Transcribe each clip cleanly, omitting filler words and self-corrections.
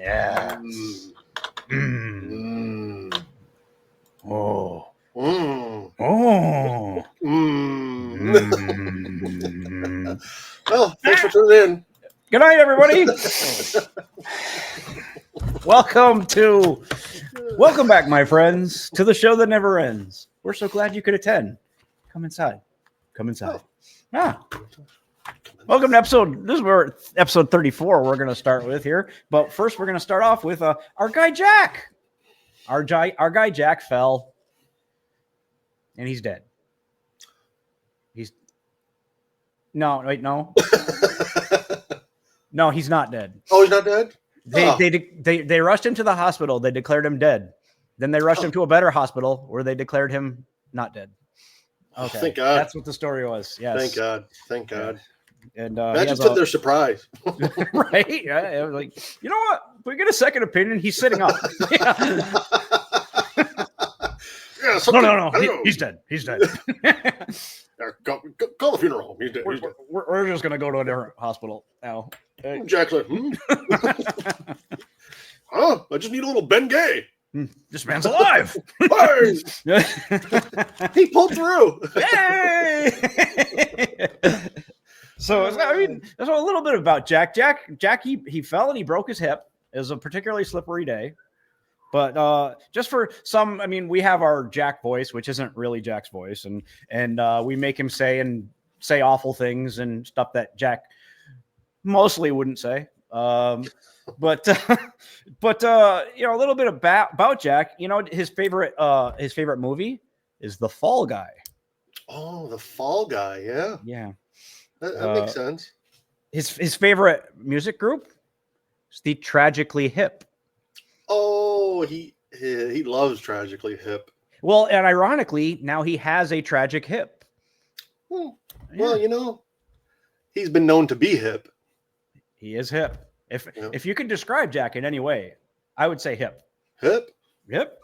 Yeah. Oh. Oh. Well, thanks for tuning in. Good night, everybody. Welcome back, my friends, to the show that never ends. We're so glad you could attend. Come inside. Welcome to episode 34 we're going to start with here. But first, we're going to start off with our guy, Jack. Our guy, Jack, fell. And he's dead. No. No, he's not dead. Oh, he's not dead? They rushed him to the hospital. They declared him dead. Then they rushed him to a better hospital where they declared him not dead. Okay. Thank God. That's what the story was. Yes. Thank God. And imagine to their surprise. Right? Yeah. It was like, you know what? If we get a second opinion, he's sitting up. Yeah, no. He's dead. Call the funeral home. He's dead. We're just going to go to a different hospital now. Hey. Jack's like, huh? I just need a little Bengay. This man's alive. Hey! He pulled through. Yay! So, that's a little bit about Jack. Jack, he fell and he broke his hip. It was a particularly slippery day. But just for some, we have our Jack voice, which isn't really Jack's voice, and we make him say awful things and stuff that Jack mostly wouldn't say. But a little bit about Jack. His favorite movie is The Fall Guy. Oh, The Fall Guy, yeah. Yeah. That makes sense. His favorite music group is the Tragically Hip. Oh, he loves Tragically Hip. Well, and ironically, now he has a tragic hip. Well, he's been known to be hip. He is hip. If you could describe Jack in any way, I would say hip. Hip? Yep.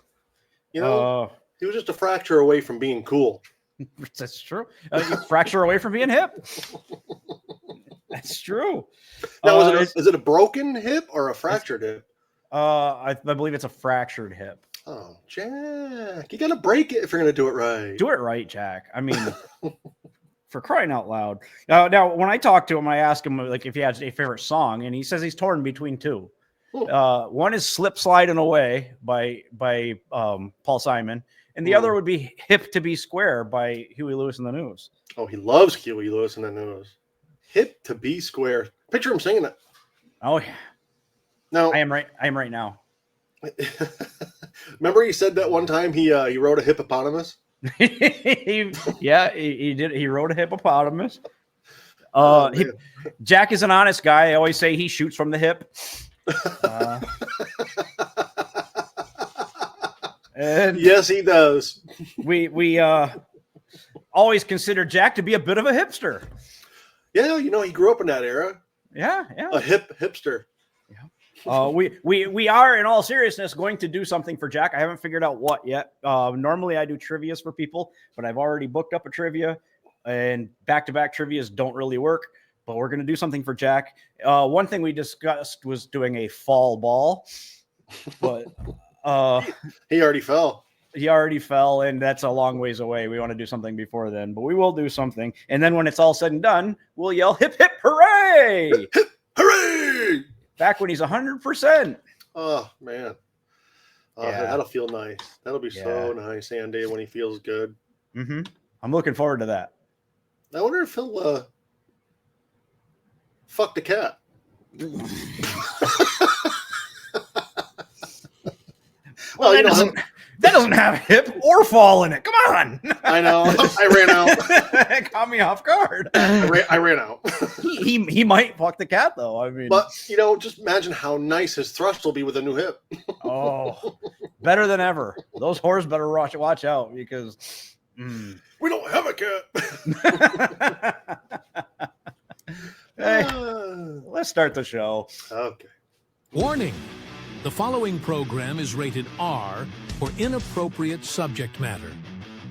He was just a fracture away from being cool. That's true. Fracture away from being hip. That's true. Now, is it a broken hip or a fractured hip? I believe it's a fractured hip. Oh, Jack, you got to break it if you're going to do it right. Do it right, Jack. For crying out loud. Now, when I talk to him, I ask him if he has a favorite song, and he says he's torn between two. One is "Slip Sliding Away" by Paul Simon, and the other would be "Hip to Be Square" by Huey Lewis and the News. Oh, he loves Huey Lewis and the News. "Hip to Be Square." Picture him singing that. Oh yeah. No, I am right now. Remember, he said that one time he wrote a hippopotamus. he did. He wrote a hippopotamus. Jack is an honest guy. I always say he shoots from the hip. And yes, he does. We always consider Jack to be a bit of a hipster. Yeah, he grew up in that era. Yeah. A hipster. Yeah. We are, in all seriousness, going to do something for Jack. I haven't figured out what yet. Normally I do trivias for people, but I've already booked up a trivia, and back-to-back trivias don't really work, but we're going to do something for Jack. One thing we discussed was doing a fall ball, but he already fell. He already fell, and that's a long ways away. We want to do something before then, but we will do something. And then when it's all said and done, we'll yell, hip, hip, hooray! Hip, hip, hooray! Back when he's 100%. Oh, man. That'll feel nice. That'll be so nice, Andy, when he feels good. Mm-hmm. I'm looking forward to that. I wonder if he'll fuck the cat. Well, that doesn't have hip or fall in it. Come on. I know. I ran out. Caught me off guard. I ran out. he might fuck the cat, though. But, just imagine how nice his thrust will be with a new hip. Oh, better than ever. Those whores better watch out because we don't have a cat. Hey, let's start the show. Okay. Warning. The following program is rated R for inappropriate subject matter,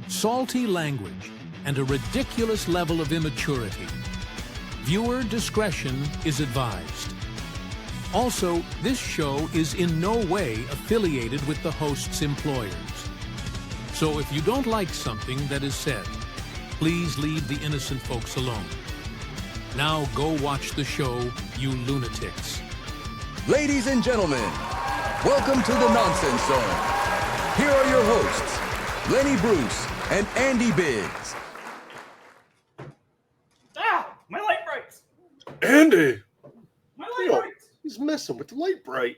salty language, and a ridiculous level of immaturity. Viewer discretion is advised. Also, this show is in no way affiliated with the host's employers. So if you don't like something that is said, please leave the innocent folks alone. Now go watch the show, you lunatics. Ladies and gentlemen, welcome to the Nonsense Zone. Here are your hosts, Lenny Bruce and Andy Biggs. Ah, my light brights. Andy, My light brights. he's messing with the light bright.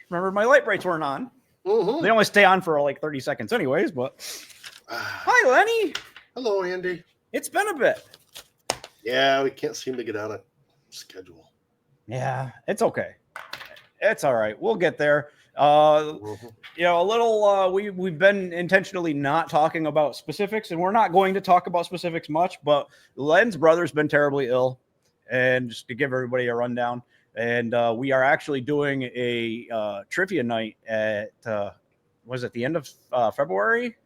Remember, my light brights weren't on. Mm-hmm. They only stay on for like 30 seconds anyways, but hi, Lenny. Hello, Andy. It's been a bit. Yeah, we can't seem to get on a schedule. Yeah, it's okay. It's all right. We'll get there. A little, we've been intentionally not talking about specifics, and we're not going to talk about specifics much, but Len's brother's been terribly ill. And just to give everybody a rundown, and we are actually doing a trivia night at, was it the end of February?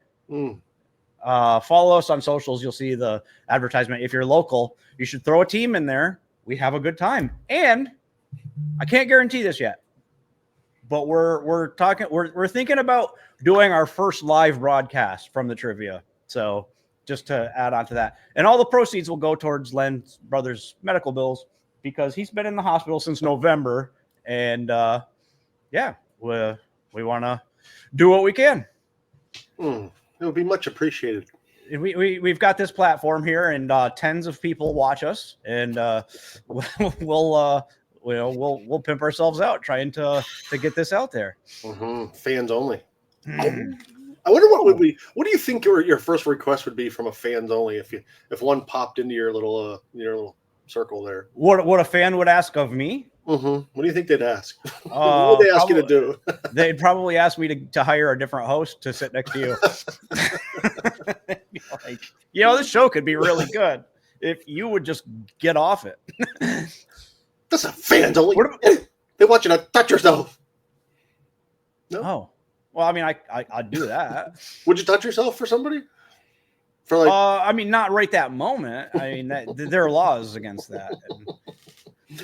Follow us on socials. You'll see the advertisement. If you're local, you should throw a team in there. We have a good time. And I can't guarantee this yet, but we're thinking about doing our first live broadcast from the trivia. So just to add on to that, and all the proceeds will go towards Len's brother's medical bills because he's been in the hospital since November. And we want to do what we can. It would be much appreciated. We've got this platform here, and tens of people watch us, and we'll pimp ourselves out trying to get this out there. Fans only. I wonder what do you think your first request would be from a fans only if one popped into your little circle there? What a fan would ask of me? What do you think they'd ask? What would they ask you to do? They'd probably ask me to hire a different host to sit next to you. This show could be really good if you would just get off it. That's a fans only. They want you to touch yourself. No. Oh, well, I mean, I'd do that. Would you touch yourself for somebody? Not right that moment. I mean, there are laws against that. And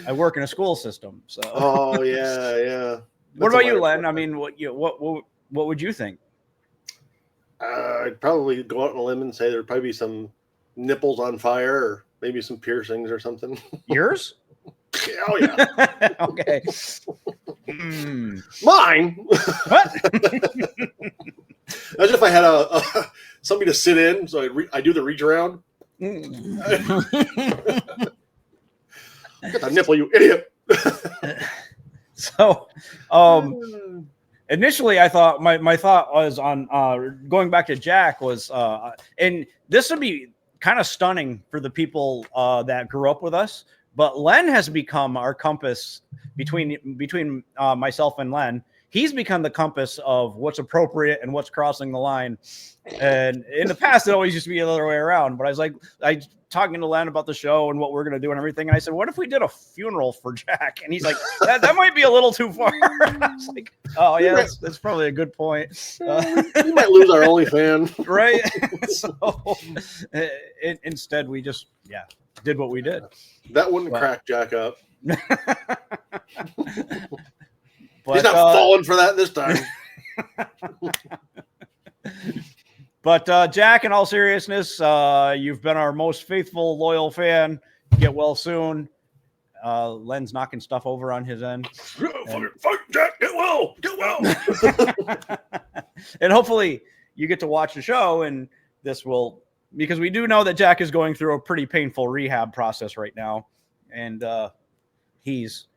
I work in a school system, so. Oh yeah. What about you, Len? I mean, what would you think? I'd probably go out on a limb and say there'd probably be some nipples on fire, or maybe some piercings or something. Yours? Oh yeah. Okay. Mine. What? Imagine if I had somebody to sit in, so I do the reach around. Get the nipple, you idiot. So, initially, I thought my thought was on going back to Jack was, and this would be kind of stunning for the people that grew up with us. But Len has become our compass between myself and Len. He's become the compass of what's appropriate and what's crossing the line. And in the past, it always used to be the other way around. But I talking to Len about the show and what we're going to do and everything. And I said, what if we did a funeral for Jack? And he's like, that might be a little too far. I was like, oh, yeah, that's probably a good point. We might lose our only fan. Right? So instead, we just, did what we did. That wouldn't crack Jack up. But, he's not falling for that this time. But Jack, in all seriousness, you've been our most faithful, loyal fan. Get well soon. Len's knocking stuff over on his end. Fight, Jack. Get well. Get well. And hopefully you get to watch the show, and this will, because we do know that Jack is going through a pretty painful rehab process right now. And he's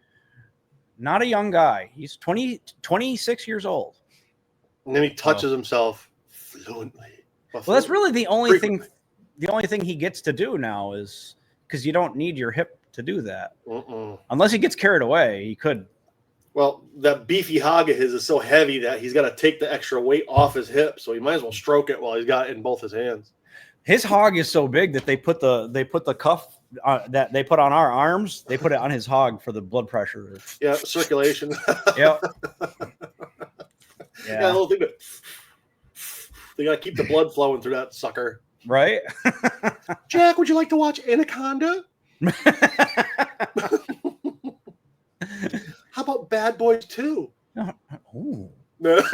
not a young guy. He's 26 years old. And then he touches himself fluently. Well, that's really the only thing. The only thing he gets to do now is because you don't need your hip to do that. Unless he gets carried away, he could. Well, that beefy hog of his is so heavy that he's got to take the extra weight off his hip, so he might as well stroke it while he's got it in both his hands. His hog is so big that they put the cuff that they put on our arms. They put it on his hog for the blood pressure. Yeah, circulation. Yeah. Yeah, the whole thing. They got to keep the blood flowing through that sucker. Right? Jack, would you like to watch Anaconda? How about Bad Boys 2? Ooh. This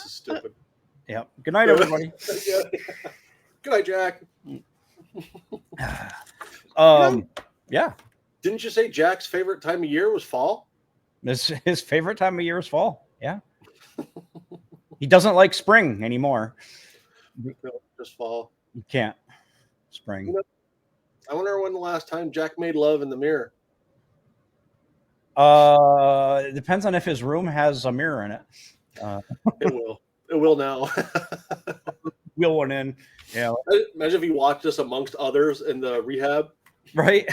is stupid. Yeah. Good night, everybody. Yeah. Good night, Jack. Yeah. Didn't you say Jack's favorite time of year was fall? His favorite time of year is fall. Yeah. He doesn't like spring anymore. No, just fall. You can't. Spring. I wonder when the last time Jack made love in the mirror. It depends on if his room has a mirror in it. It will. It will now. Wheel one in. Yeah. Imagine if he watched us amongst others in the rehab. Right?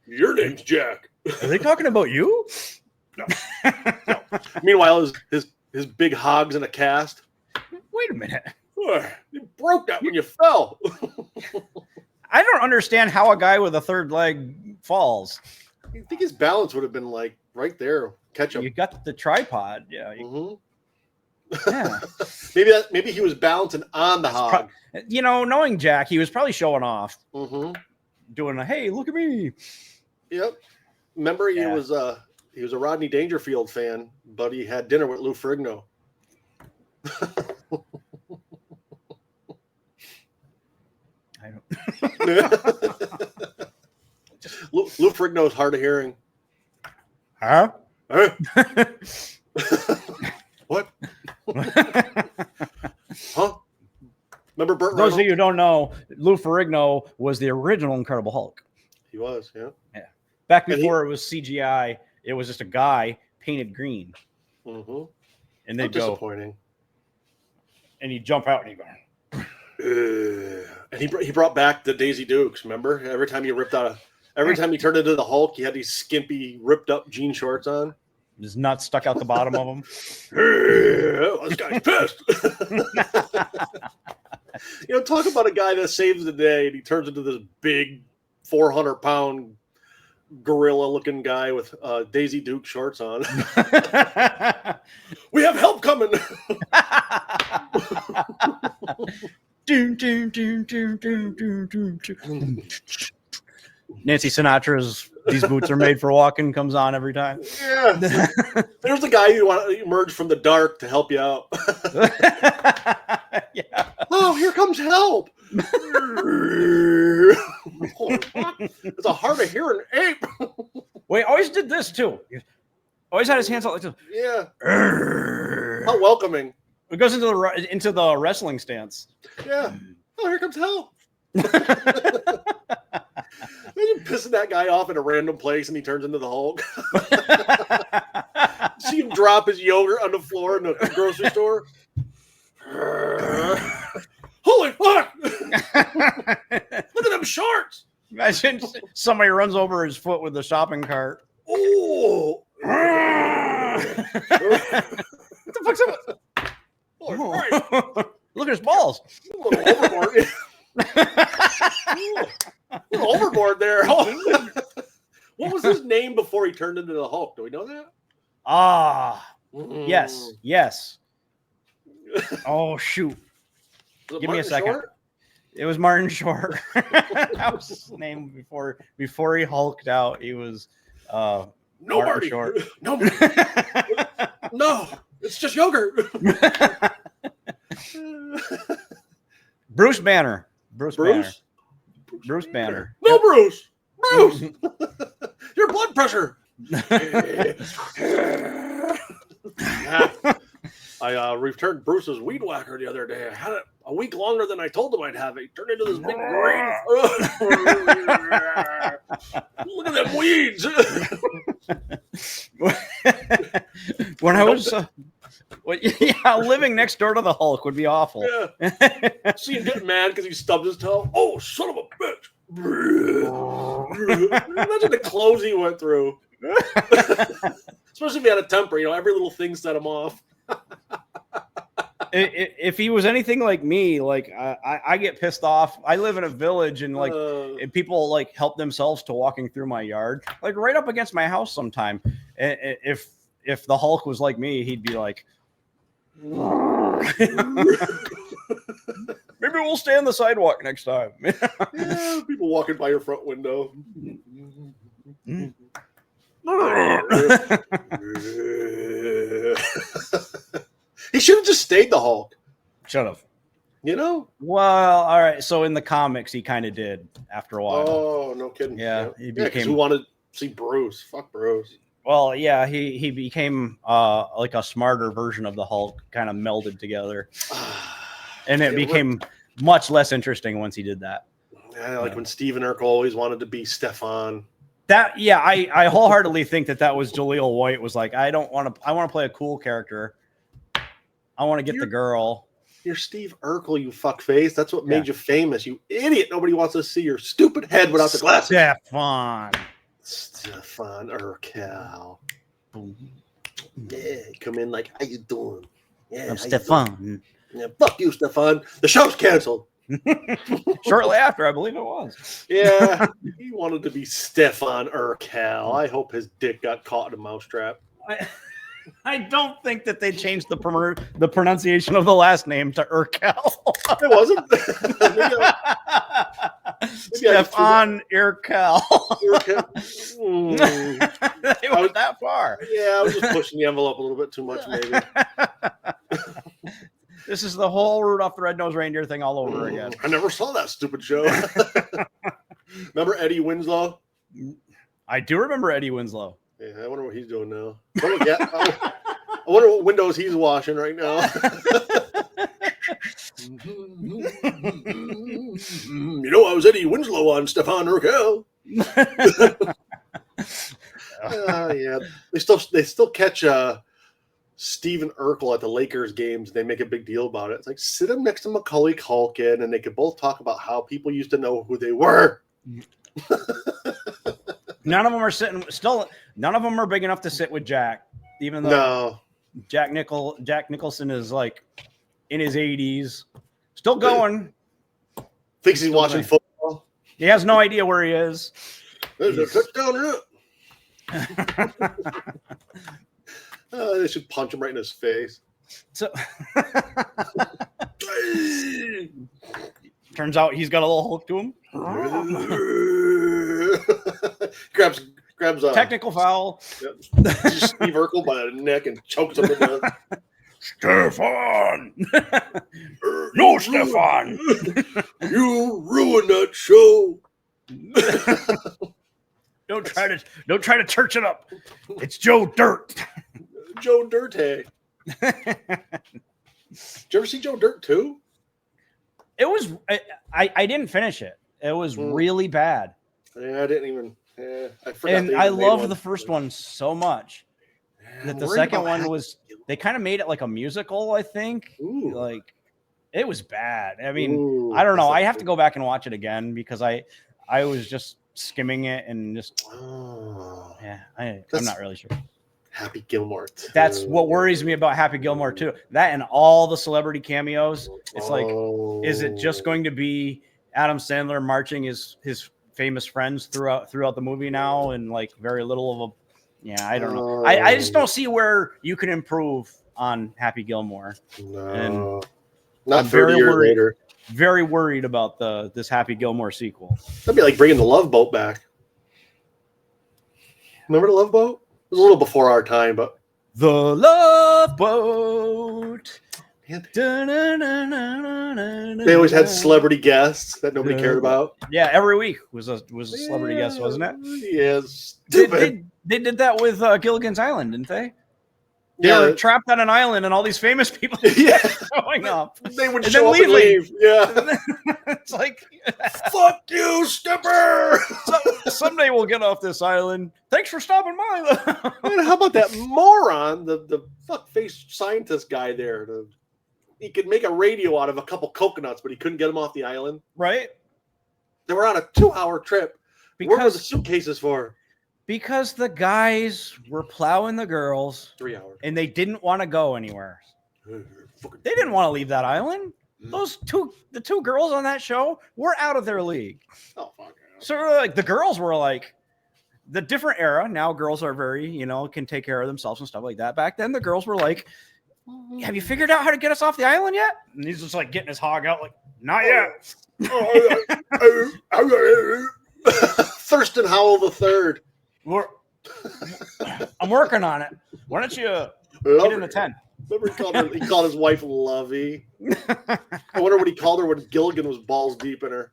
Your name's Jack. Are they talking about you? No. Meanwhile, his big hogs in a cast. Wait a minute. You broke that when you fell. I don't understand how a guy with a third leg falls. I think his balance would have been like right there. Catch him. You got the tripod. Yeah. Yeah. Maybe he was balancing on the hog. Knowing Jack, he was probably showing off. Mm-hmm. Doing a, hey, look at me. Yep. Remember, he was a Rodney Dangerfield fan, but he had dinner with Lou Ferrigno. I don't. Lou Ferrigno's hard of hearing. Huh? What? Huh? Remember Burt Those Reynolds? of you who don't know, Lou Ferrigno was the original Incredible Hulk. He was, yeah. Yeah. Back before it was CGI, it was just a guy painted green. Mm-hmm. And they'd go, disappointing. And he'd jump out and he'd go. And he brought back the Daisy Dukes, remember? Every time he turned into the Hulk, he had these skimpy, ripped up jean shorts on. His nuts stuck out the bottom of him. This guy's pissed. Talk about a guy that saves the day and he turns into this big 400-pound gorilla-looking guy with Daisy Duke shorts on. We have help coming. Nancy Sinatra's "These Boots Are Made for Walking" comes on every time. Yeah. There's the guy who want to emerge from the dark to help you out. Yeah. Oh, here comes help. It's a hard of hearing ape. Wait, always did this too. Always had his hands out like this. Yeah. How welcoming. It goes into the wrestling stance. Yeah. Oh, here comes help. Imagine pissing that guy off in a random place and he turns into the Hulk. See him drop his yogurt on the floor in the grocery store. Holy fuck! Look at them shorts. Imagine somebody runs over his foot with the shopping cart. Oh! What the fuck's up? Look at his balls. A little overboard. A little overboard there. What was his name before he turned into the Hulk? Do we know that? Yes. Oh, shoot. Give me a second. Short? It was Martin Short. That was his name before he hulked out. He was Martin Short. No, no, it's just yogurt. Bruce Banner. Bruce Banner. No, Bruce. Your blood pressure. I returned Bruce's weed whacker the other day. I had it a week longer than I told him I'd have it. He turned into this big green. Look at them weeds. When I was living next door to the Hulk would be awful. Yeah. See him getting mad because he stubbed his toe. Oh, son of a bitch. Imagine the clothes he went through. Especially if he had a temper. Every little thing set him off. If he was anything like me, I get pissed off. I live in a village and and people help themselves to walking through my yard, right up against my house sometime. If the Hulk was like me, he'd be like, maybe we'll stay on the sidewalk next time. Yeah, people walking by your front window. He should have just stayed the Hulk. Should have. You know? Well, all right. So in the comics, he kind of did after a while. Oh, no kidding. Yeah, he became. Who wanted to see Bruce? Fuck Bruce. Well, yeah, he became like a smarter version of the Hulk, kind of melded together, and it became much less interesting once he did that. Yeah, like when Steven Urkel always wanted to be Stefan. I wholeheartedly think that was Jaleel White was like, I want to play a cool character. I want to get the girl. You're Steve Urkel, you fuckface. That's what made you famous, you idiot. Nobody wants to see your stupid head without the glasses. Stefan Urkel. Yeah, come in like, how you doing? Yeah, I'm Stefan. Yeah, fuck you, Stefan. The show's canceled. Shortly after, I believe it was. Yeah, he wanted to be Stefan Urkel. I hope his dick got caught in a mousetrap. I don't think that they changed the pronunciation of the last name to Urkel. It wasn't. Stefan Urkel. They went that far. Yeah, I was just pushing the envelope a little bit too much, maybe. This is the whole Rudolph the Red-Nosed Reindeer thing all over again. I never saw that stupid show. Remember Eddie Winslow? I do remember Eddie Winslow. Yeah, I wonder what he's doing now. I wonder what windows he's washing right now. You know, I was Eddie Winslow on Stefan Urkel. Yeah, they still catch Steven Urkel at the Lakers games. They make a big deal about it. It's like, sit him next to Macaulay Culkin, and they could both talk about how people used to know who they were. None of them are sitting. Still, none of them are big enough to sit with Jack. Even though Jack Nicholson is like in his 80s, still going. Thinks he's watching football. He has no idea where he is. There's a touchdown here. They should punch him right in his face. So turns out he's got a little hook to him. grabs technical foul. Yep. Steve Urkel by the neck and chokes him to death. Stefan! No, Stefan! You ruined that show. Don't try to church it up. It's Joe Dirt. Joe Dirt. Did you ever see Joe Dirt 2? It was. I didn't finish it. It was really bad. Yeah, I didn't even. Yeah, I forgot. And I loved the first one so much that the second one was. They kind of made it like a musical, I think. Ooh. Like, it was bad. I mean, I don't know. I have to go back and watch it again because I was just skimming it and just. I'm not really sure. Happy Gilmore too. That's what worries me about Happy Gilmore too. That and all the celebrity cameos. It's like, is it just going to be Adam Sandler marching his famous friends throughout the movie now, and like very little of a. Yeah, I don't know. I just don't see where you can improve on Happy Gilmore. No, and not 30 years later. Very worried about this Happy Gilmore sequel. That'd be like bringing the Love Boat back. Remember the Love Boat? It was a little before our time, but the Love Boat. They always had celebrity guests that nobody cared about. Yeah, every week was a celebrity guest, wasn't it? Yes. Stupid. They did that with Gilligan's Island, didn't they? They were trapped on an island, and all these famous people showing up. They would show up and leave. Yeah. It's like, fuck you, Skipper. Someday we'll get off this island. Thanks for stopping by. Man, how about that moron, the fuck-faced scientist guy there? He could make a radio out of a couple coconuts, but he couldn't get them off the island. Right. They were on a 2-hour trip. What were the suitcases for? Because the guys were plowing the girls 3 hours, and they didn't want to go anywhere. They didn't want to leave that island. The two girls on that show were out of their league. Oh fuck! So like the girls were like the different era. Now girls are very can take care of themselves and stuff like that. Back then the girls were like, "Have you figured out how to get us off the island yet?" And he's just like getting his hog out like, Not yet. Thurston Howell III. I'm working on it. Why don't you get in the 10? Remember he called his wife Lovey. I wonder what he called her when Gilligan was balls deep in her.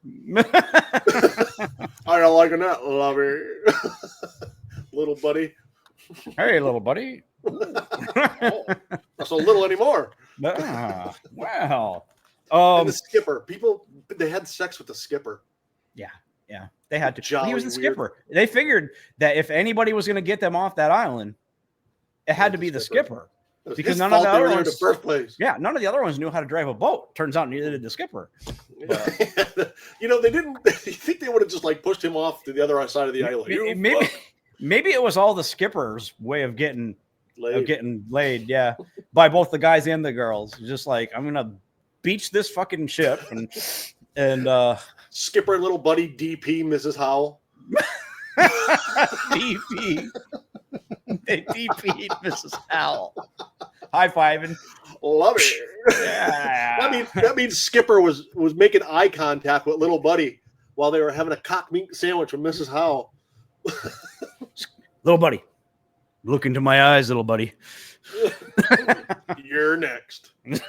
I don't like that, Lovey. Little buddy. Hey, little buddy. Oh, not so little anymore. Wow. And the skipper. They had sex with the skipper. Yeah, they had to. Jolly He was the weird. skipper. They figured that if anybody was going to get them off that island, it had to be the skipper. It was Because his none of fault the they were other there in the ones- first place. Yeah, none of the other ones knew how to drive a boat. Turns out neither did the skipper. They didn't. You think they would have just like pushed him off to the other side of the island? Maybe it was all the skipper's way of getting Laid. laid, yeah, by both the guys and the girls. Just like, I'm gonna beach this fucking ship and Skipper and little buddy DP, Mrs. Howell. DP. They DP'd Mrs. Howell. High fiving. Love it. Yeah. That means Skipper was making eye contact with little buddy while they were having a cock meat sandwich with Mrs. Howell. Little buddy. Look into my eyes, little buddy. You're next. They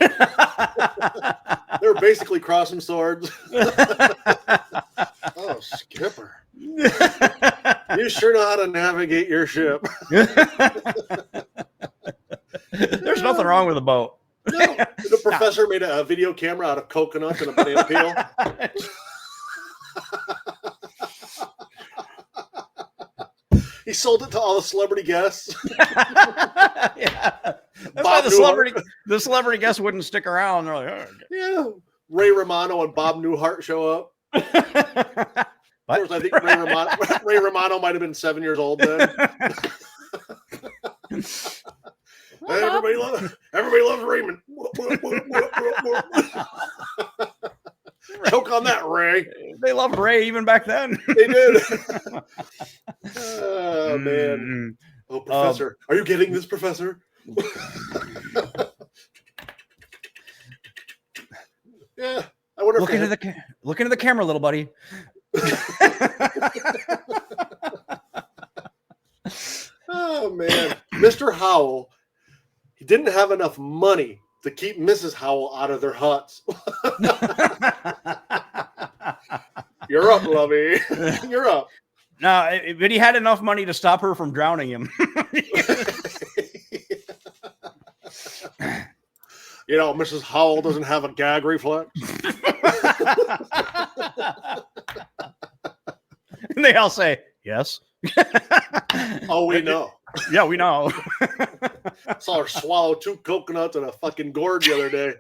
were basically crossing swords. Oh, Skipper. You sure know how to navigate your ship. There's nothing wrong with a boat. No. The professor made a video camera out of coconuts and a banana peel. He sold it to all the celebrity guests. Yeah. That's why the celebrity guests wouldn't stick around. They're like, oh. Yeah. Ray Romano and Bob Newhart show up. Of course, I think Ray Romano might have been 7 years old then. Everybody loves Raymond. Choke on that, Ray. They loved Ray even back then. They did. Oh, man. Oh, Professor. Are you getting this, Professor? Yeah. I wonder Look into the camera, little buddy. Oh, man. Mr. Howell, he didn't have enough money to keep Mrs. Howell out of their huts. You're up, Lovey. You're up. No, but he had enough money to stop her from drowning him. Mrs. Howell doesn't have a gag reflex. And they all say, yes. Oh, we know. Yeah, we know. Saw her swallow 2 coconuts and a fucking gourd the other day.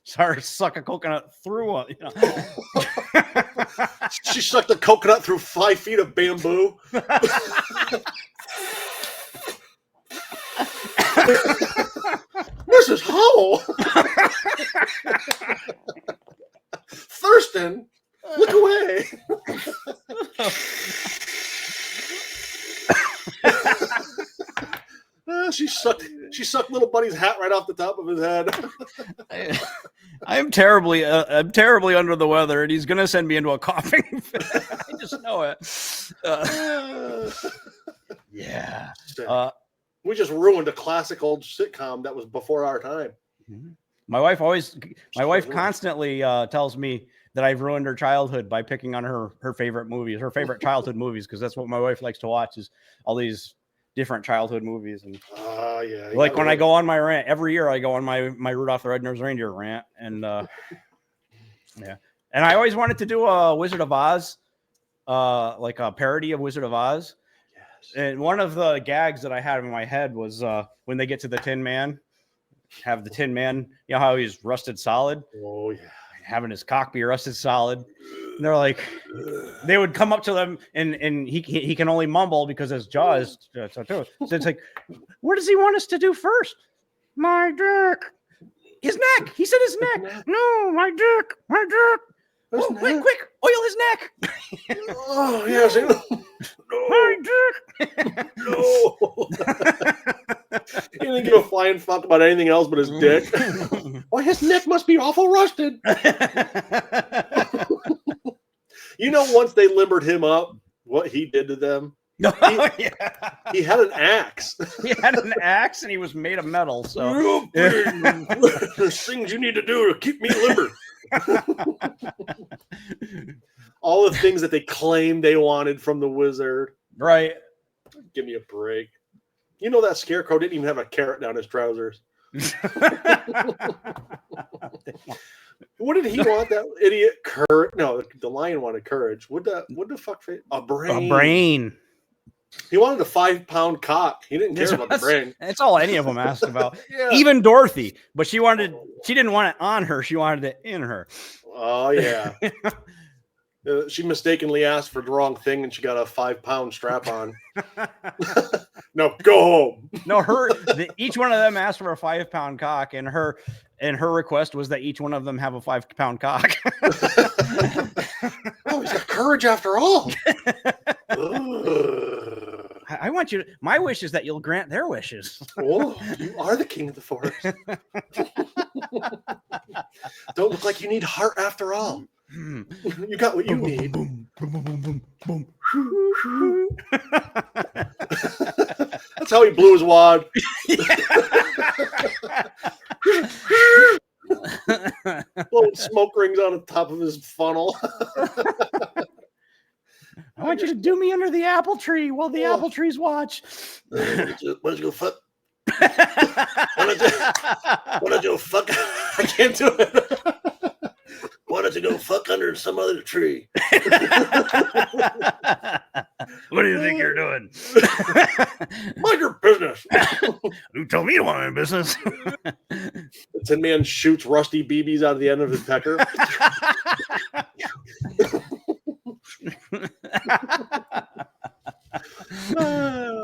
Saw her suck a coconut through one. She sucked a coconut through 5 feet of bamboo. Mrs. Howell. Thurston, look away. She sucked little buddy's hat right off the top of his head. I'm terribly under the weather, and he's gonna send me into a coughing fit. I just know it. Yeah. We just ruined a classic old sitcom that was before our time. My wife constantly tells me that I've ruined her childhood by picking on her favorite movies, her favorite childhood movies, because that's what my wife likes to watch is all these different childhood movies. And yeah, like when I go on my rant every year, I go on my Rudolph the Red-Nosed Reindeer rant, and yeah, and I always wanted to do a Wizard of Oz, like a parody of Wizard of Oz. Yes. And one of the gags that I had in my head was when they get to the Tin Man, have the Tin Man, you know how he's rusted solid. Oh yeah, having his cock be rusted solid. And they're like, they would come up to them, and he can only mumble because his jaw is so it's like, what does he want us to do first? My dick, his neck. He said his neck. No, my dick. Oh, quick, oil his neck. Oh yes, no. My dick. No. He didn't give a flying fuck about anything else but his dick. Well, his neck must be awful rusted. You know, once they limbered him up, what he did to them? He had an axe. He had an axe, and he was made of metal. So there's things you need to do to keep me limber. All the things that they claimed they wanted from the wizard. Right. Give me a break. You know that scarecrow didn't even have a carrot down his trousers. What did he want? That idiot courage? No, the lion wanted courage. What the fuck? A brain. A brain. He wanted a 5-pound cock. He didn't care about the brain. That's all any of them asked about. Yeah. Even Dorothy, but she didn't want it on her. She wanted it in her. Oh yeah. She mistakenly asked for the wrong thing, and she got a 5-pound strap on. No, go home. No, each one of them asked for a 5-pound cock, and her request was that each one of them have a 5-pound cock. Oh, he's got courage after all. I want you to. My wish is that you'll grant their wishes. Oh, you are the king of the forest. Don't look like you need heart after all. You got what you need. Boom, boom, boom, boom, boom, boom. That's how he blew his wad. Blowing smoke rings on the top of his funnel. I want you to do me under the apple tree while the apple trees watch. Why don't you go fuck? Why don't you fuck? I can't do it. Why don't you go fuck under some other tree? What do you think you're doing? Mind your business. Who told me to mind my business? The Tin Man shoots rusty BBs out of the end of his pecker.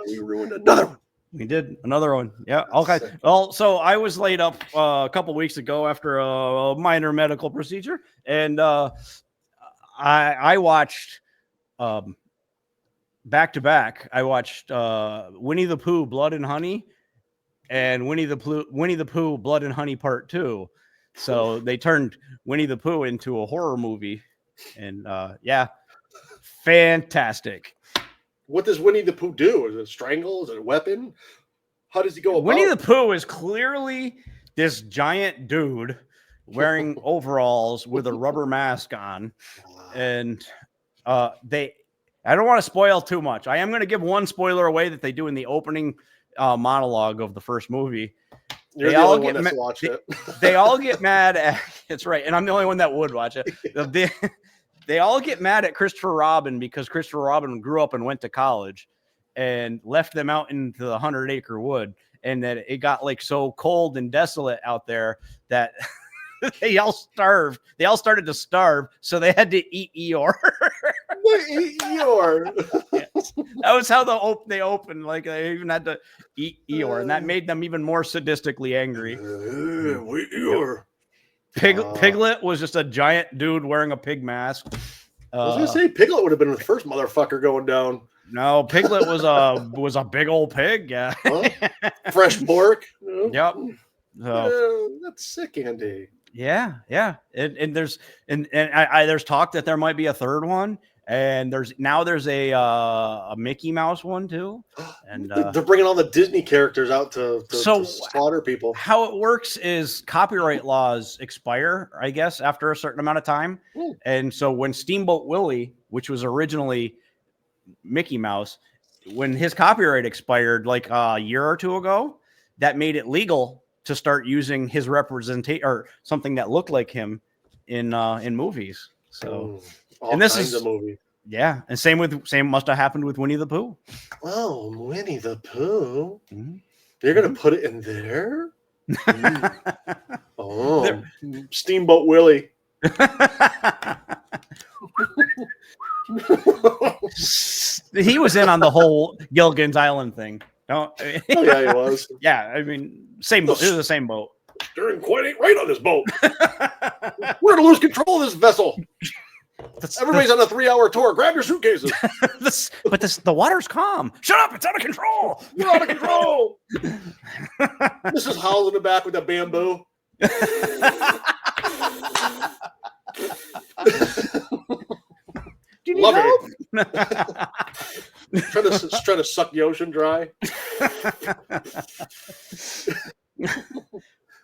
We ruined another one. We did another one. Yeah. Okay. Well, so I was laid up a couple weeks ago after a minor medical procedure, and I watched back to back. I watched Winnie the Pooh, Blood and Honey, and Winnie the Pooh, Blood and Honey Part 2. So they turned Winnie the Pooh into a horror movie, and yeah, fantastic. What does Winnie the Pooh do? Is it strangle? Is it a weapon? How does he go about? Winnie the Pooh is clearly this giant dude wearing overalls with a rubber mask on. And I don't want to spoil too much. I am going to give one spoiler away that they do in the opening monologue of the first movie. You're the only one that's watched it. They all get mad at, it's right, and I'm the only one that would watch it. They all get mad at Christopher Robin because Christopher Robin grew up and went to college and left them out into the 100-acre wood, and that it got like so cold and desolate out there that they all starved. They all started to starve, so they had to eat Eeyore. What, eat Eeyore? Yes. That was how they opened. Like they even had to eat Eeyore, and that made them even more sadistically angry. Eeyore. Piglet was just a giant dude wearing a pig mask. I was gonna say Piglet would have been the first motherfucker going down. No, Piglet was a big old pig. Yeah, huh? Fresh pork. Yep. So, that's sick, Andy. Yeah. And there's talk that there might be a third one, and there's a Mickey Mouse one too. And they're bringing all the Disney characters out to slaughter people. How it works is copyright laws expire, I guess, after a certain amount of time. And so when Steamboat Willie, which was originally Mickey Mouse, when his copyright expired like a year or two ago, that made it legal to start using his representation or something that looked like him in movies. So, and this is a movie. Yeah, and same must have happened with Winnie the Pooh. Oh, Winnie the Pooh! Mm-hmm. They're gonna put it in there. Oh, Steamboat Willie. He was in on the whole Gilligan's Island thing. Oh yeah, he was. Yeah, I mean, same boat. It was the same boat. Steering quite ain't right on this boat. We're gonna lose control of this vessel. Everybody's on a 3-hour tour. Grab your suitcases. The water's calm. Shut up! It's out of control. You're out of control. Mrs. Howell in the back with the bamboo. Do you need Love help? trying to suck the ocean dry.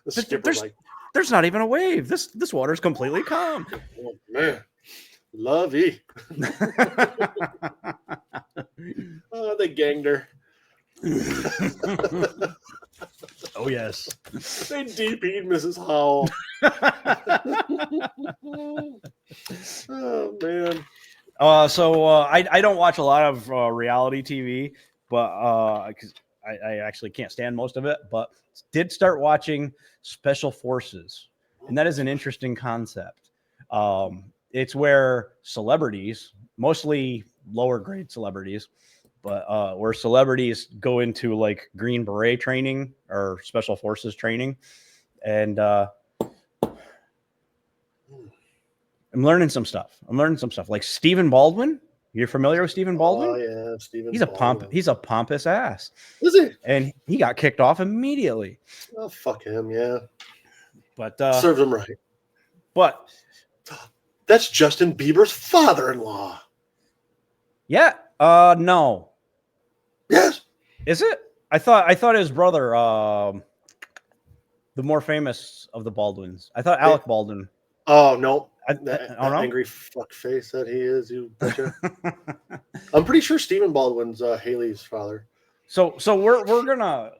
The skipper's like, There's not even a wave. This water's completely calm. oh man, Lovey. Oh, they ganged her. Oh yes. They DP'd Mrs. Howell. Oh man. So I don't watch a lot of reality TV, but because I actually can't stand most of it, but did start watching Special Forces, and that is an interesting concept. It's where celebrities, mostly lower grade celebrities, but where celebrities go into like Green Beret training or Special Forces training, and I'm learning some stuff. Like Stephen Baldwin. You're familiar with Stephen Baldwin? Oh yeah, Stephen. He's a pompous ass. Is he? And he got kicked off immediately. Oh fuck him, yeah. But serves him right. But that's Justin Bieber's father-in-law. yeah, no. Yes. Is it? I thought his brother, the more famous of the Baldwins. I thought Alec Baldwin. Oh no. That Angry fuck face that he is, you betcha. I'm pretty sure Stephen Baldwin's Haley's father. So we're gonna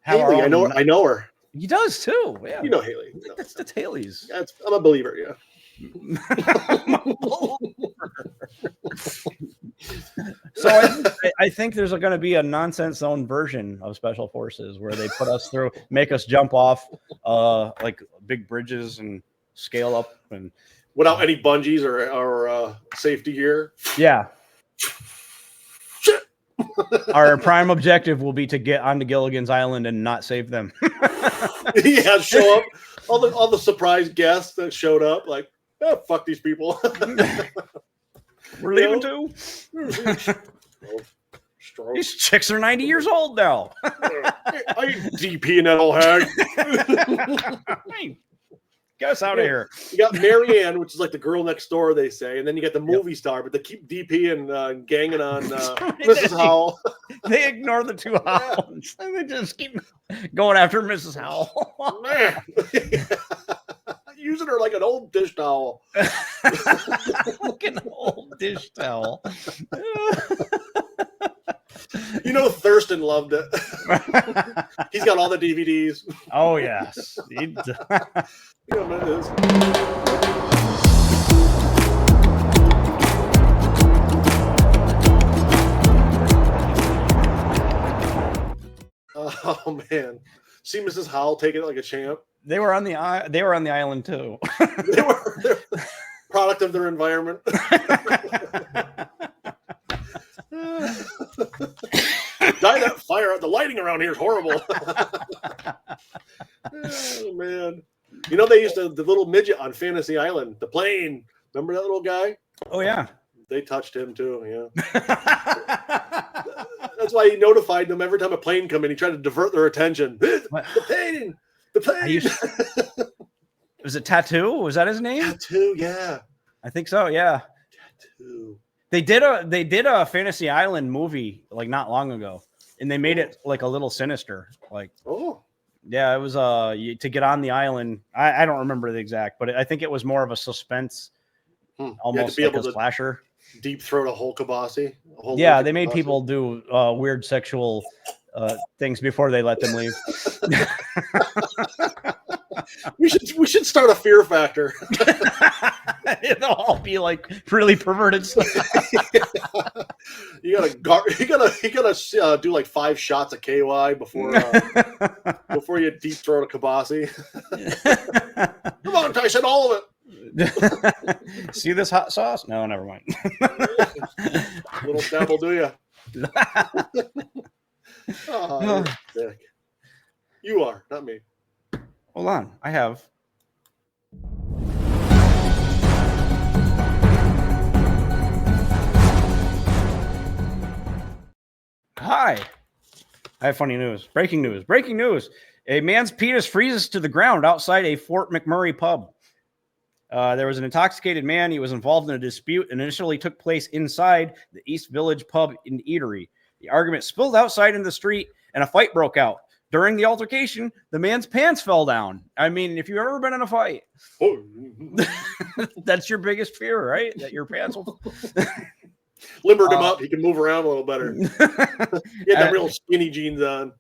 have Haley, I know her. He does too. Yeah, You know Haley. You know. that's Haley's. I'm a believer, yeah. So I think there's going to be a nonsense zone version of Special Forces where they put us through, make us jump off like big bridges and scale up and Without any bungees or safety gear. yeah. Our prime objective will be to get onto Gilligan's Island and not save them. Yeah, show up. All the surprise guests that showed up, like, oh, fuck these people. We're leaving too. Stroke. These chicks are 90 years old now. I ain't DPing that old hag. Hey, get us out of here. You got Marianne, which is like the girl next door, they say, and then you got the movie star, but they keep DPing and ganging on Mrs. Howell. They ignore the two Howells. And they just keep going after Mrs. Howell. Man. Using her like an old dish towel. Like an old dish towel. You know, Thurston loved it. He's got all the DVDs. Oh, yes. You know what it is. Oh man, see Mrs. Howell take it like a champ. They were on the island too. They're product of their environment. Dye that fire out. The lighting around here is horrible. Oh man, you know they used the little midget on Fantasy Island, the plane. Remember that little guy? Oh yeah. They touched him too. Yeah. That's why he notified them every time a plane come in. He tried to divert their attention. What? The plane. The plane. Was it Tattoo? Was that his name? Tattoo. Yeah. I think so. Yeah. Tattoo. They did a Fantasy Island movie like not long ago, and they made it like a little sinister. Like, oh yeah, it was to get on the island. I don't remember the exact, but I think it was more of a suspense, almost be like able a to slasher. Deep throat a whole kibasi. Yeah, they made people do weird sexual things before they let them leave. We should start a Fear Factor. It'll all be like really perverted stuff. You gotta do like 5 shots of KY before you deep throat a kibasi. Come on, Tyson, all of it. See this hot sauce? No, never mind. Little dabble, do you? Oh, dick. You are, not me. Hold on, I have. Hi. I have funny news. Breaking news. A man's penis freezes to the ground outside a Fort McMurray pub. There was an intoxicated man. He was involved in a dispute and initially took place inside the East Village pub and eatery. The argument spilled outside in the street and a fight broke out. During the altercation, the man's pants fell down. I mean, if you've ever been in a fight, that's your biggest fear, right? That your pants will... Limbered him up. He can move around a little better. He had them real skinny jeans on.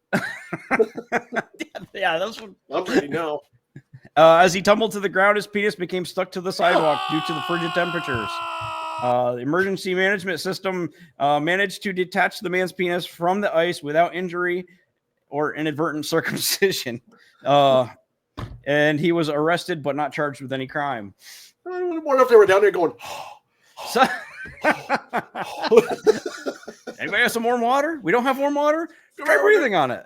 Yeah, that's what... I'm ready now. As he tumbled to the ground, his penis became stuck to the sidewalk due to the frigid temperatures. The emergency management system managed to detach the man's penis from the ice without injury or inadvertent circumcision. And he was arrested but not charged with any crime. I wonder if they were down there going... So... Anybody have some warm water? We don't have warm water? Try breathing on it.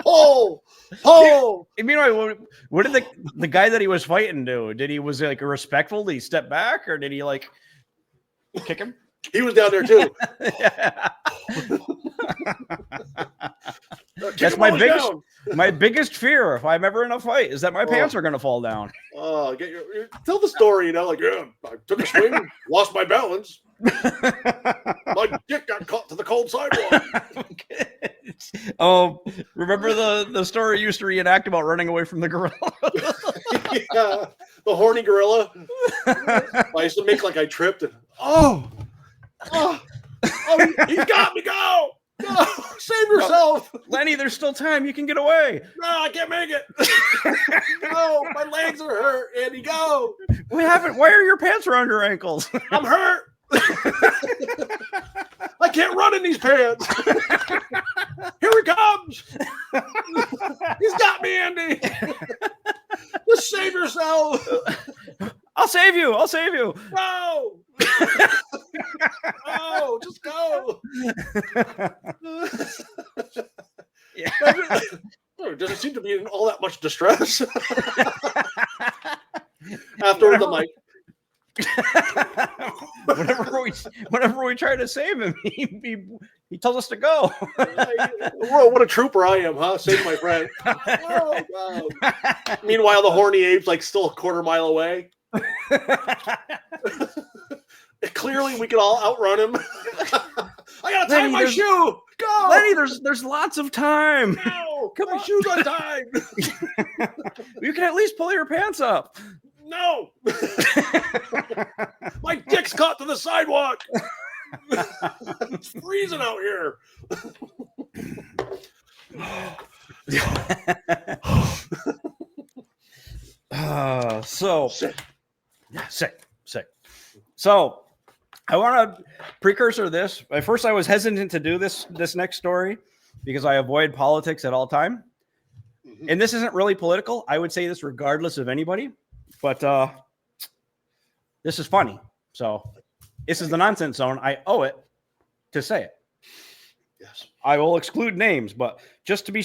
Oh! Meanwhile, what did the guy that he was fighting do? Was he like respectful? Did he step back or did he like kick him? He was down there too. That's my biggest fear if I'm ever in a fight is that my pants are going to fall down. Oh, tell the story, like, yeah, I took a swing, lost my balance. My dick got caught to the cold sidewalk. Oh, remember the story you used to reenact about running away from the gorilla? Yeah, the horny gorilla. I used to make like I tripped and he's got me, go! No, save yourself. Lenny, there's still time. You can get away. No, I can't make it. No, my legs are hurt, Andy, go. What happened? Why are your pants around your ankles? I'm hurt. I can't run in these pants. Here he comes. He's got me, Andy. Just save yourself. I'll save you. No. No, just go. Yeah. Doesn't seem to be in all that much distress. After the mic. Whenever we try to save him, he tells us to go. What a trooper I am, huh? Save my friend. Oh, wow. Meanwhile, the horny ape's like still a quarter mile away. Clearly, we could all outrun him. I gotta tie my shoe. Go, Lenny. There's lots of time. No, my shoe's untied. You can at least pull your pants up. No, my dick's caught to the sidewalk. It's freezing out here. Sick. So I want to precursor this. At first, I was hesitant to do this next story because I avoid politics at all time. And this isn't really political. I would say this regardless of anybody. But this is funny. So this is the nonsense zone. I owe it to say it. Yes. I will exclude names, but just to be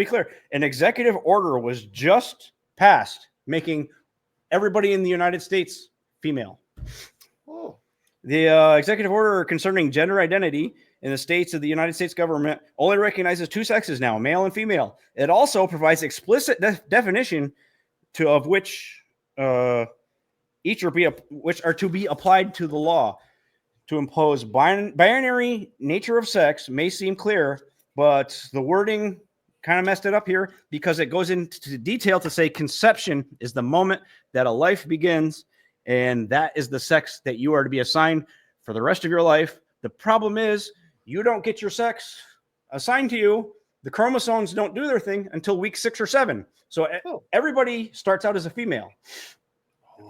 clear, an executive order was just passed making everybody in the United States female. Oh. The executive order concerning gender identity in the states of the United States government only recognizes two sexes now, male and female. It also provides explicit definition of which which are to be applied to the law. To impose binary nature of sex may seem clear, but the wording kind of messed it up here because it goes into detail to say conception is the moment that a life begins, and that is the sex that you are to be assigned for the rest of your life. The problem is you don't get your sex assigned to you. The chromosomes don't do their thing until week 6 or 7. So everybody starts out as a female.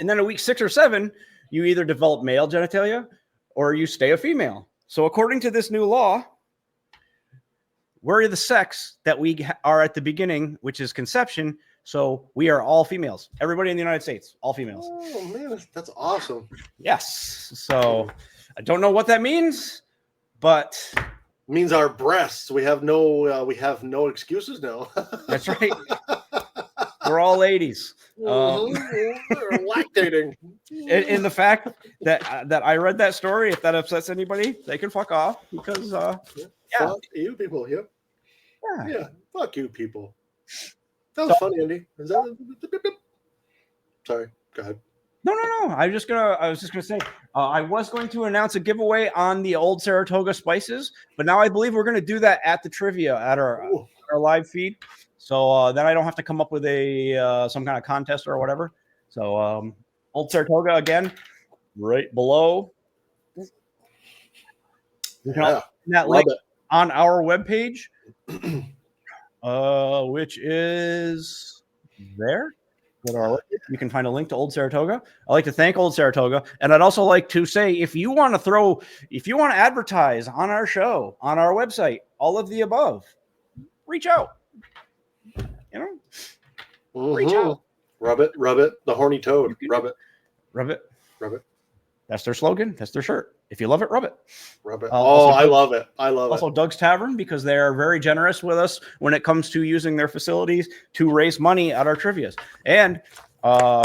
And then at week 6 or 7, you either develop male genitalia or you stay a female. So according to this new law, we're the sex that we are at the beginning, which is conception. So we are all females. Everybody in the United States, all females. Oh, man, that's awesome. Yes. So I don't know what that means, but... It means our breasts. We have no excuses now. That's right. We're all ladies. They're lactating. In the fact that I read that story, if that upsets anybody, they can fuck off because fuck you people. Yep. Yeah. Fuck you, people. That was funny, Andy. Is that? Sorry. Go ahead. No. I was just gonna say, I was going to announce a giveaway on the old Saratoga spices, but now I believe we're going to do that at the trivia at our live feed. So then I don't have to come up with a some kind of contest or whatever. So old Saratoga again, right below. You can find that link on our webpage, which is there. You can find a link to Old Saratoga. I'd like to thank Old Saratoga. And I'd also like to say, if you want to advertise on our show, on our website, all of the above, reach out. Reach out. Rub it. The horny toad. Rub it. That's their slogan. That's their shirt. If you love it, rub it. Rub it. I love it. Also, Doug's Tavern, because they are very generous with us when it comes to using their facilities to raise money at our trivias. And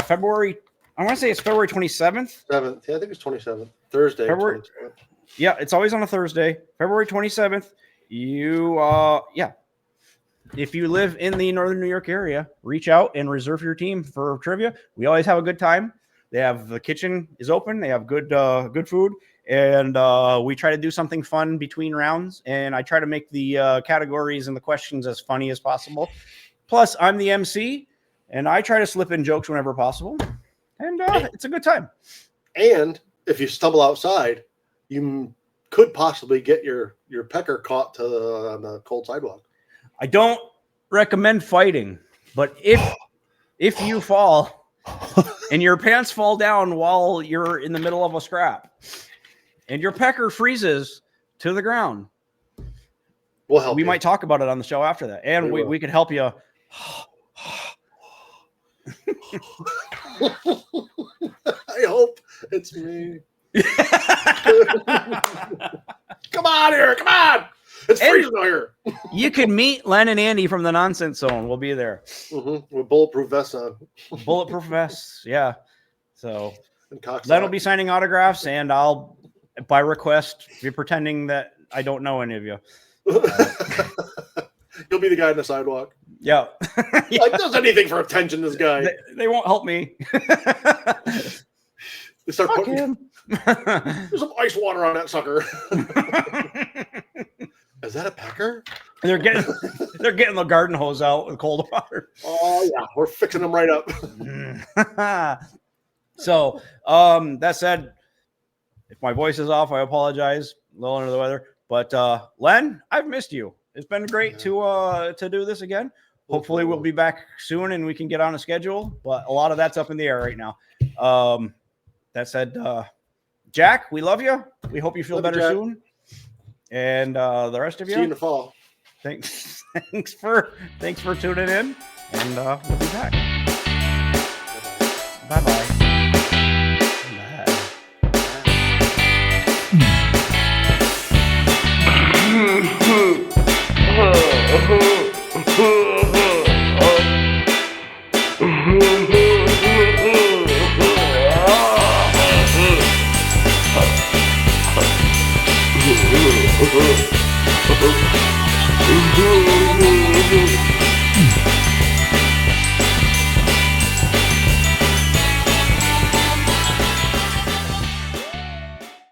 February, I want to say it's February 27th. 7th. Yeah, I think it's 27th. Thursday. February. 27th. Yeah, it's always on a Thursday. February 27th. If you live in the Northern New York area, reach out and reserve your team for trivia. We always have a good time. The kitchen is open. They have good food. And we try to do something fun between rounds, and I try to make the categories and the questions as funny as possible. Plus, I'm the MC, and I try to slip in jokes whenever possible, and it's a good time. And if you stumble outside, you could possibly get your pecker caught on the cold sidewalk. I don't recommend fighting, but if you fall and your pants fall down while you're in the middle of a scrap, and your pecker freezes to the ground, we'll help. We might talk about it on the show after that, and we could help you. I hope it's me. Come on here! Come on! It's freezing out here. You can meet Len and Andy from the Nonsense Zone. We'll be there. With bulletproof vests on. Bulletproof vests, yeah. So Len will be signing autographs, and I'll, by request, be pretending that I don't know any of you. You'll be the guy on the sidewalk. Yeah. Like, does anything for attention, this guy. They won't help me. They start putting him. There's some ice water on that sucker. Is that a pecker? They're getting the garden hose out with cold water. Oh yeah, we're fixing them right up. So, that said, if my voice is off, I apologize. A little under the weather, but Len, I've missed you. It's been great to do this again. Hopefully, we'll be back soon and we can get on a schedule. But a lot of that's up in the air right now. That said, Jack, we love you. We hope you feel better soon. And the rest of you, see you in the fall. Thanks for tuning in, and we'll be back. Bye-bye. Bye.